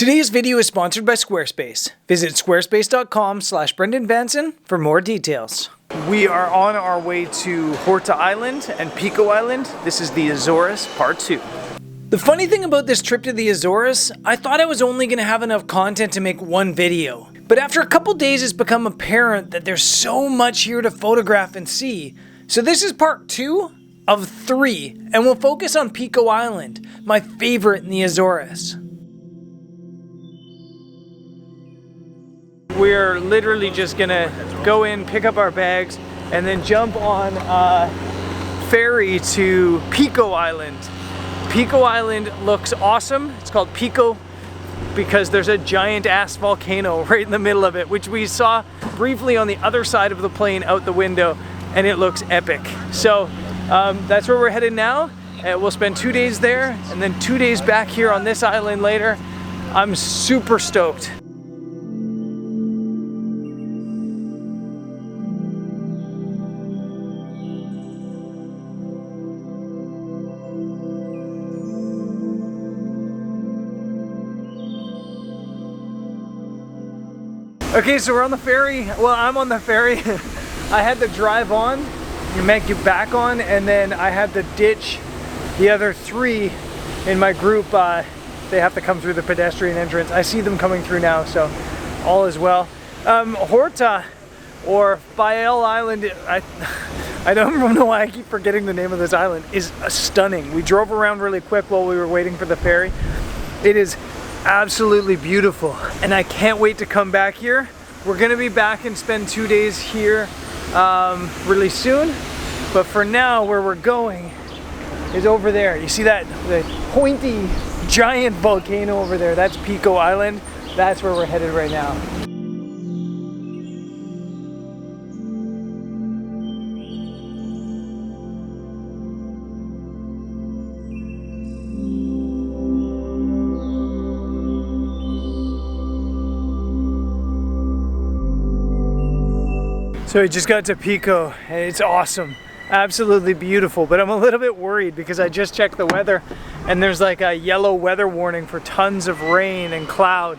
Today's video is sponsored by Squarespace. Visit squarespace.com/BrendanVanson for more details. We are on our way to Horta Island and Pico Island. This is the Azores Part 2. The funny thing about this trip to the Azores, I thought I was only going to have enough content to make one video. But after a couple days it's become apparent that there's so much here to photograph and see. So this is part 2 of 3, and we'll focus on Pico Island, my favorite in the Azores. We're literally just gonna go in, pick up our bags, and then jump on a ferry to Pico Island. Pico Island looks awesome. It's called Pico because there's a giant ass volcano right in the middle of it, which we saw briefly on the other side of the plane out the window, and it looks epic. So that's where we're headed now. We'll spend 2 days there and then 2 days back here on this island later. I'm super stoked. Okay, so we're on the ferry. Well, I'm on the ferry. I had to drive on, you make it back on, and then I had to ditch the other 3 in my group. They have to come through the pedestrian entrance. I see them coming through now, so all is well. Horta, or Pico Island, I don't know why I keep forgetting the name of this island, is stunning. We drove around really quick while we were waiting for the ferry. It is absolutely beautiful, and I can't wait to come back here. We're gonna be back and spend 2 days here really soon, but for now where we're going is over there. You see that, the pointy giant volcano over there? That's Pico Island. That's where we're headed right now. So we just got to Pico, and it's awesome, absolutely beautiful, but I'm a little bit worried because I just checked the weather and there's like a yellow weather warning for tons of rain and cloud.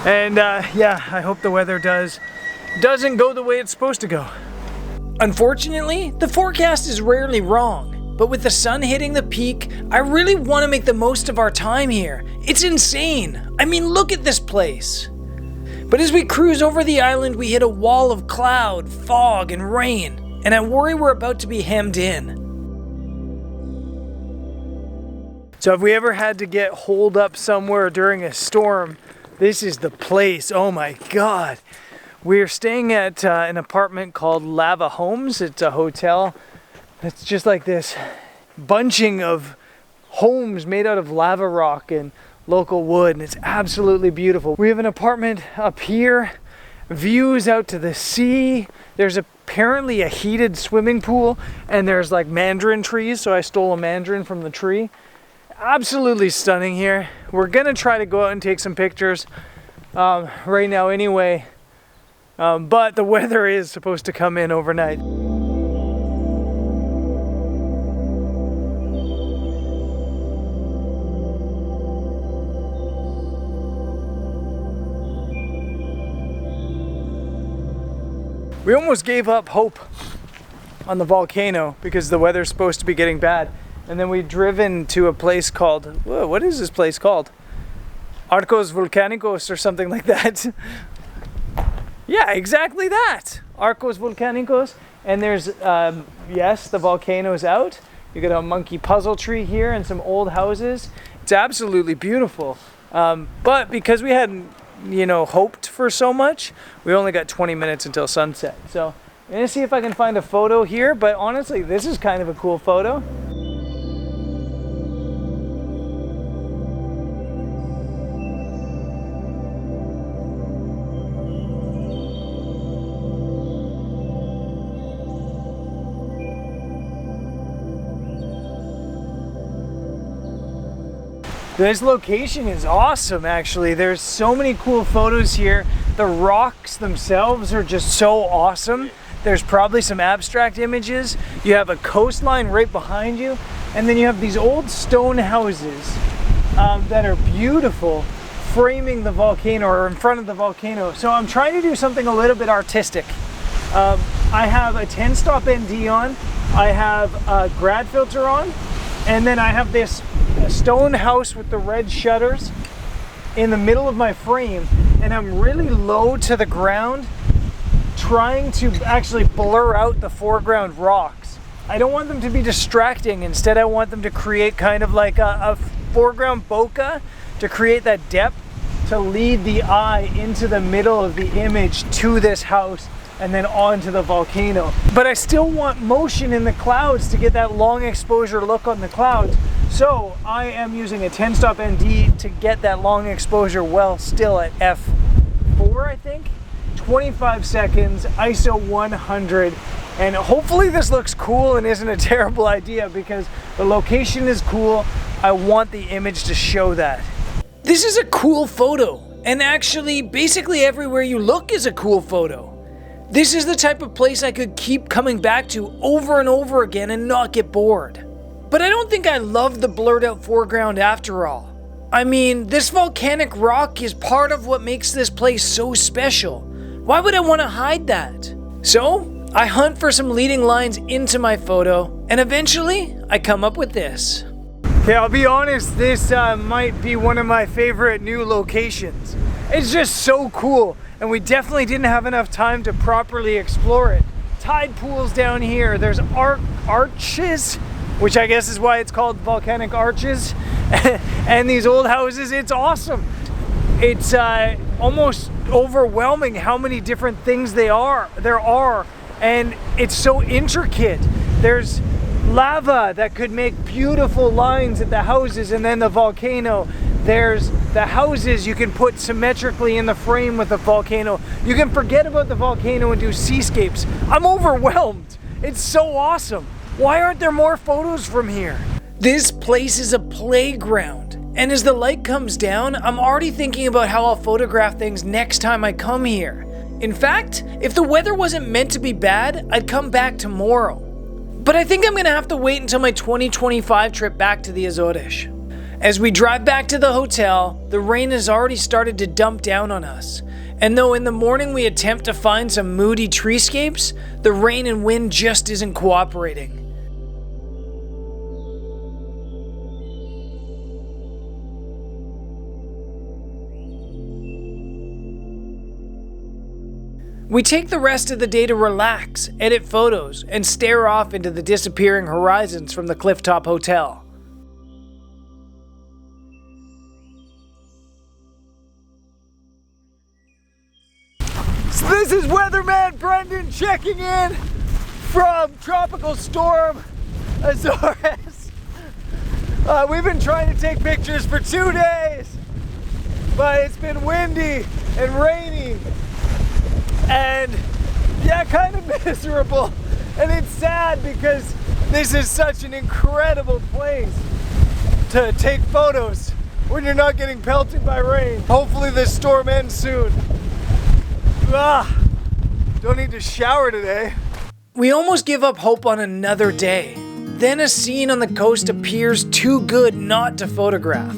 And yeah, I hope the weather doesn't go the way it's supposed to go. Unfortunately, the forecast is rarely wrong, but with the sun hitting the peak, I really want to make the most of our time here. It's insane. I mean, look at this place. But as we cruise over the island, we hit a wall of cloud, fog, and rain, and I worry we're about to be hemmed in. So if we ever had to get holed up somewhere during a storm, this is the place. Oh my God. We're staying at an apartment called Lava Homes. It's a hotel. It's just like this bunching of homes made out of lava rock and local wood, and it's absolutely beautiful. We have an apartment up here, views out to the sea. There's apparently a heated swimming pool, and there's like mandarin trees, so I stole a mandarin from the tree. Absolutely stunning here. We're gonna try to go out and take some pictures right now anyway, but the weather is supposed to come in overnight. We almost gave up hope on the volcano because the weather's supposed to be getting bad. And then we'd driven to a place called, whoa, what is this place called? Arcos Volcanicos or something like that. Yeah, exactly that. Arcos Volcanicos. And there's, yes, the volcano's out. You got a monkey puzzle tree here and some old houses. It's absolutely beautiful. But because we hadn't, hoped for so much, we only got 20 minutes until sunset. So I'm gonna see if I can find a photo here, but honestly, this is kind of a cool photo. This location is awesome, actually. There's so many cool photos here. The rocks themselves are just so awesome. There's probably some abstract images. You have a coastline right behind you, and then you have these old stone houses that are beautiful, framing the volcano or in front of the volcano. So I'm trying to do something a little bit artistic. I have a 10-stop ND on, I have a grad filter on, and then I have this stone house with the red shutters in the middle of my frame, and I'm really low to the ground trying to actually blur out the foreground rocks. I don't want them to be distracting. Instead, I want them to create kind of like a foreground bokeh to create that depth to lead the eye into the middle of the image to this house and then onto the volcano. But I still want motion in the clouds to get that long exposure look on the clouds. So I am using a 10-stop ND to get that long exposure well still at f4, I think. 25 seconds, ISO 100, and hopefully this looks cool and isn't a terrible idea because the location is cool. I want the image to show that. This is a cool photo, and actually basically everywhere you look is a cool photo. This is the type of place I could keep coming back to over and over again and not get bored. But I don't think I love the blurred out foreground after all. I mean, this volcanic rock is part of what makes this place so special. Why would I want to hide that? So, I hunt for some leading lines into my photo, and eventually, I come up with this. Okay, I'll be honest, this might be one of my favorite new locations. It's just so cool, and we definitely didn't have enough time to properly explore it. Tide pools down here, there's arches, which I guess is why it's called volcanic arches, and these old houses. It's awesome. It's almost overwhelming how many different things there are, and it's so intricate. There's lava that could make beautiful lines at the houses, and then the volcano. There's the houses you can put symmetrically in the frame with the volcano. You can forget about the volcano and do seascapes. I'm overwhelmed. It's so awesome. Why aren't there more photos from here? This place is a playground. And as the light comes down, I'm already thinking about how I'll photograph things next time I come here. In fact, if the weather wasn't meant to be bad, I'd come back tomorrow. But I think I'm gonna have to wait until my 2025 trip back to the Azores. As we drive back to the hotel, the rain has already started to dump down on us. And though in the morning we attempt to find some moody treescapes, the rain and wind just isn't cooperating. We take the rest of the day to relax, edit photos, and stare off into the disappearing horizons from the Clifftop Hotel. So this is Weatherman Brendan checking in from Tropical Storm Azores. We've been trying to take pictures for 2 days, but it's been windy and rainy. And yeah, kind of miserable. And it's sad because this is such an incredible place to take photos when you're not getting pelted by rain. Hopefully this storm ends soon. Don't need to shower today. We almost give up hope on another day. Then a scene on the coast appears too good not to photograph.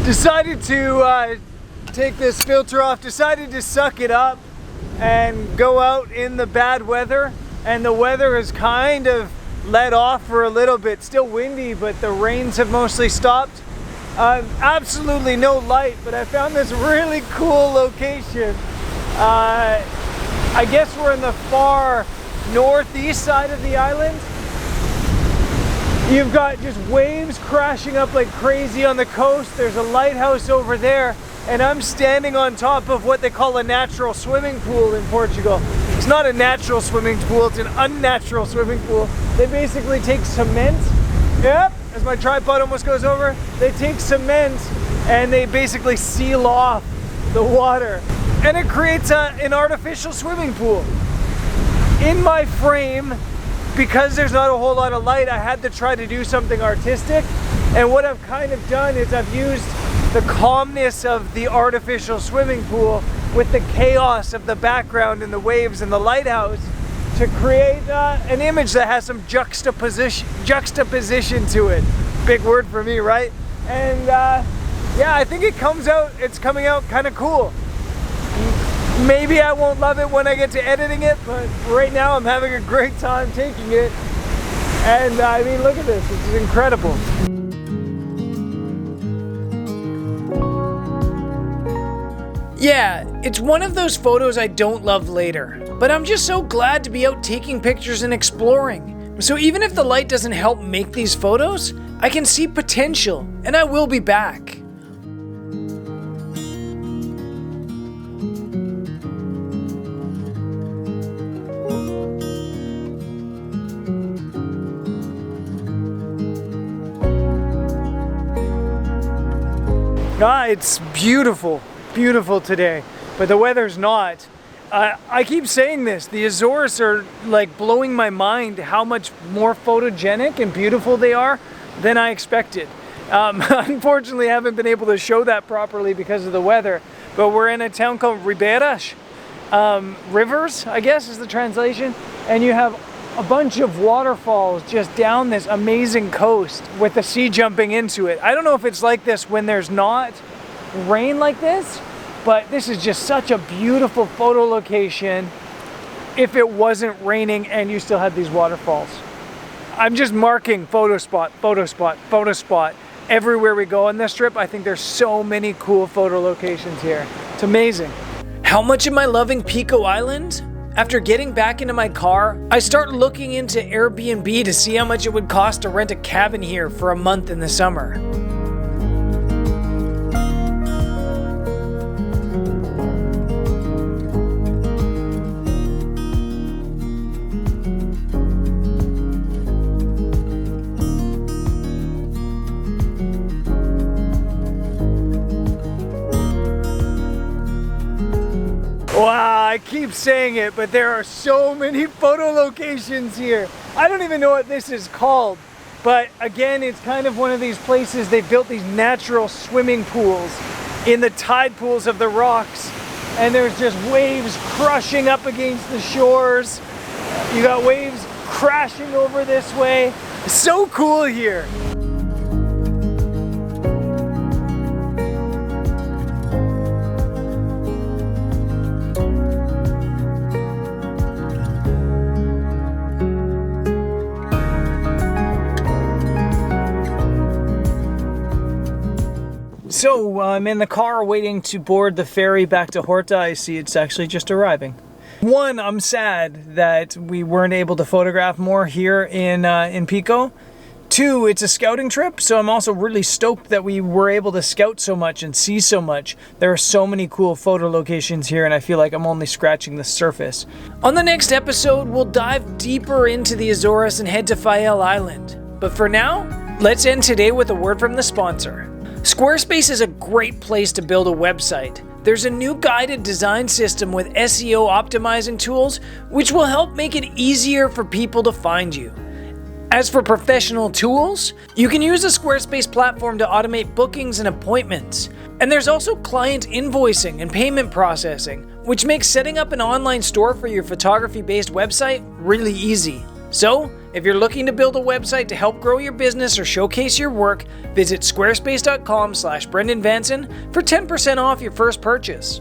Decided to take this filter off, decided to suck it up and go out in the bad weather, and the weather has kind of let off for a little bit. Still windy, but the rains have mostly stopped. Absolutely no light, but I found this really cool location. I guess we're in the far northeast side of the island. You've got just waves crashing up like crazy on the coast. There's a lighthouse over there, and I'm standing on top of what they call a natural swimming pool in Portugal. It's not a natural swimming pool, it's an unnatural swimming pool. They basically take cement, as my tripod almost goes over, they take cement and they basically seal off the water. And it creates an artificial swimming pool. In my frame, because there's not a whole lot of light, I had to try to do something artistic. And what I've kind of done is I've used the calmness of the artificial swimming pool with the chaos of the background and the waves and the lighthouse to create an image that has some juxtaposition to it. Big word for me, right? And yeah, I think it's coming out kind of cool. Maybe I won't love it when I get to editing it, but right now I'm having a great time taking it. And I mean, look at this, it's incredible. Yeah, it's one of those photos I don't love later, but I'm just so glad to be out taking pictures and exploring. So even if the light doesn't help make these photos, I can see potential, and I will be back. It's beautiful today, but the weather's not. I keep saying this, the Azores are like blowing my mind how much more photogenic and beautiful they are than I expected. Unfortunately, I haven't been able to show that properly because of the weather, but we're in a town called Ribeiras, Rivers, I guess is the translation, and you have a bunch of waterfalls just down this amazing coast with the sea jumping into it. I don't know if it's like this when there's not rain like this, but this is just such a beautiful photo location if it wasn't raining and you still had these waterfalls. I'm just marking photo spot, photo spot, photo spot everywhere we go on this trip. I think there's so many cool photo locations here. It's amazing. How much am I loving Pico Island? After getting back into my car, I start looking into Airbnb to see how much it would cost to rent a cabin here for a month in the summer. Wow, I keep saying it, but there are so many photo locations here. I don't even know what this is called, but again, it's kind of one of these places they built these natural swimming pools in the tide pools of the rocks, and there's just waves crushing up against the shores. You got waves crashing over this way. It's so cool here. So I'm in the car waiting to board the ferry back to Horta. I see it's actually just arriving. One, I'm sad that we weren't able to photograph more here in Pico. Two, it's a scouting trip, so I'm also really stoked that we were able to scout so much and see so much. There are so many cool photo locations here, and I feel like I'm only scratching the surface. On the next episode, we'll dive deeper into the Azores and head to Pico Island. But for now, let's end today with a word from the sponsor. Squarespace is a great place to build a website. There's a new guided design system with SEO optimizing tools, which will help make it easier for people to find you. As for professional tools, you can use the Squarespace platform to automate bookings and appointments. And there's also client invoicing and payment processing, which makes setting up an online store for your photography-based website really easy. So, if you're looking to build a website to help grow your business or showcase your work, visit squarespace.com/BrendanVanson for 10% off your first purchase.